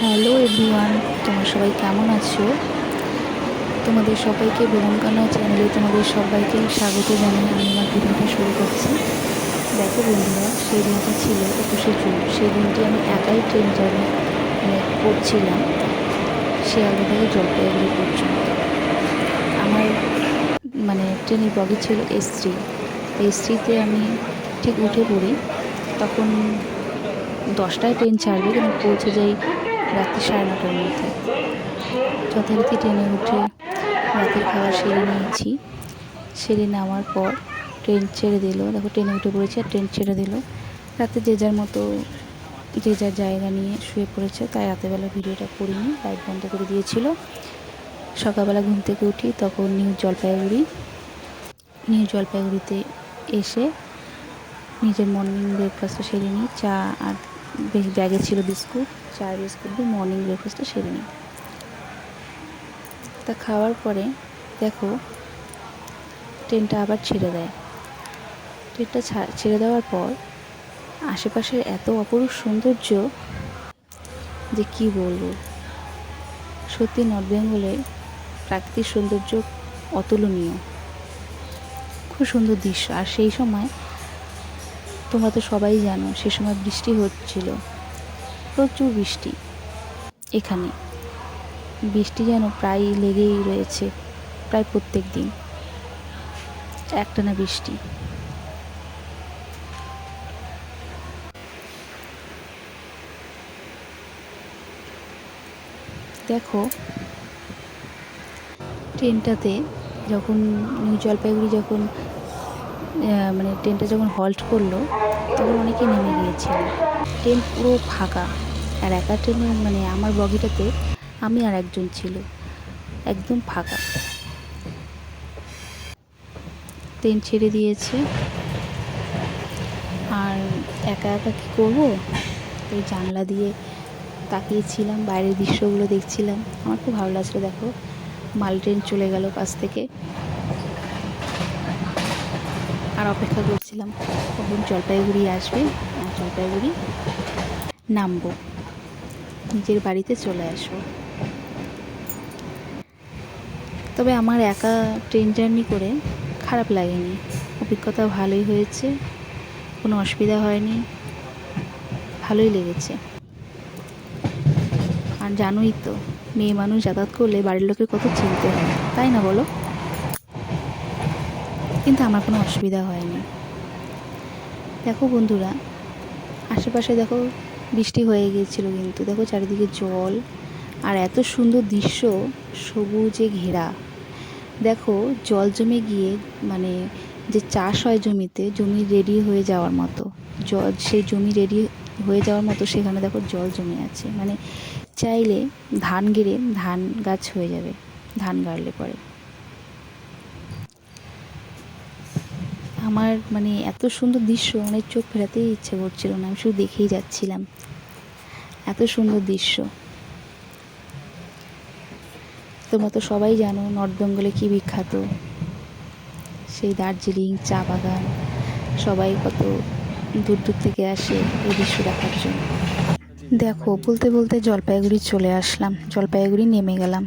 Hello everyone, তোমরা সবাই কেমন আছো? তোমাদের সবাইকে বেলুনকানা চ্যানেলে তোমাদের সবাইকে স্বাগত জানিয়ে আমি আমার ভিডিওটা শুরু করছি। দেখো বন্ধুরা, সেই দিনটা ছিল 21শে জুন। সেই দিনটি আমি একাই ট্রেন জার্নি করছিলাম শিয়ালদা থেকে জলপাইগুড়ি পর্যন্ত। আমার ট্রেনের বগি ছিল S3। S3-তে আমি ঠিক উঠে পড়ি। তখন 10টায় ট্রেন ছাড়বে, কিন্তু পৌঁছে যাই রাত্রি 9:30টার মধ্যে। যথারীতি ট্রেনে উঠে রাতের খাবার সেরে নিয়েছি। সেরে নেওয়ার পর ট্রেন ছেড়ে দিল। দেখো, ট্রেনে উঠে পড়েছি আর ট্রেন ছেড়ে দিল। রাতে যে যার মতো যে যার জায়গা নিয়ে শুয়ে পড়েছে, তাই রাতেরবেলা ভিডিওটা করিনি, লাইট বন্ধ করে দিয়েছিল। সকালবেলা ঘুম থেকে উঠি, তখন নিউ জলপাইগুড়িতে এসে নিজের মর্নিং ব্রেকফাস্টটা সেরে নিই। চা আর ব্যাগে ছিল বিস্কুট, চা বিস্কুট দিয়ে মর্নিং ব্রেকফাস্টটা সেরে নিই। তা খাওয়ার পরে দেখো ট্রেনটা আবার ছেড়ে দেয়। ট্রেনটা ছেড়ে দেওয়ার পর আশেপাশের এত অপরূপ সৌন্দর্য যে কি বলবো। সত্যি নর্থ বেঙ্গলের প্রাকৃতিক সৌন্দর্য অতুলনীয়, খুব সুন্দর দৃশ্য। আর সেই সময় তোমরা তো সবাই জানো, সে সময় বৃষ্টি হচ্ছিল, প্রচুর বৃষ্টি। এখানে বৃষ্টি যেন প্রায় লেগেই রয়েছে, প্রায় প্রত্যেক দিন একটানা বৃষ্টি। দেখো ট্রেনটাতে যখন নিউ জলপাইগুড়ি ট্রেনটা যখন হল্ট করলো, তখন অনেকে নেমে গিয়েছিল। ট্রেন পুরো ফাঁকা। আর একা ট্রেনে আমার বগিটাতে আমি আর একজন ছিল, একদম ফাঁকা। ট্রেন ছেড়ে দিয়েছে আর একা একা কী করবো, ওই জানলা দিয়ে তাকিয়েছিলাম, বাইরের দৃশ্যগুলো দেখছিলাম। আমার খুব ভালো লাগছিলো। দেখো মাল ট্রেন চলে গেল পাশ থেকে, আর অপেক্ষা করছিলাম কখন জলপাইগুড়ি আসবে আর জলপাইগুড়ি নামবো, নিজের বাড়িতে চলে আসবো। তবে আমার একা ট্রেন জার্নি করে খারাপ লাগেনি, অভিজ্ঞতা ভালোই হয়েছে, কোনো অসুবিধা হয়নি, ভালোই লেগেছে। আর জানোই তো, মেয়ে মানুষ যাতায়াত করলে বাড়ির লোকের কত চিনতে হয়, তাই না বলো? কিন্তু আমার কোনো অসুবিধা হয়নি। দেখো বন্ধুরা, আশেপাশে দেখো বৃষ্টি হয়ে গিয়েছিল, কিন্তু দেখো চারিদিকে জল আর এত সুন্দর দৃশ্য, সবুজে ঘেরা। দেখো জল জমে গিয়ে যে চাষ হয় জমিতে, জমি রেডি হয়ে যাওয়ার মতো, সেই জমি রেডি হয়ে যাওয়ার মতো সেখানে দেখো জল জমে আছে। চাইলে ধান গেড়ে ধান গাছ হয়ে যাবে, ধান গাড়লে পরে। আমার এত সুন্দর দৃশ্য, চোখ ফেরাতেই ইচ্ছে করছিল না, আমি শুধু দেখেই যাচ্ছিলাম। এত সুন্দর দৃশ্য। তোমরা তো সবাই জানো নর্থ বেঙ্গলে কী বিখ্যাত, সেই দার্জিলিং চা বাগান। সবাই কত দূর দূর থেকে আসে এই দৃশ্য দেখার জন্য। দেখো বলতে বলতে জলপাইগুড়ি চলে আসলাম, জলপাইগুড়ি নেমে গেলাম।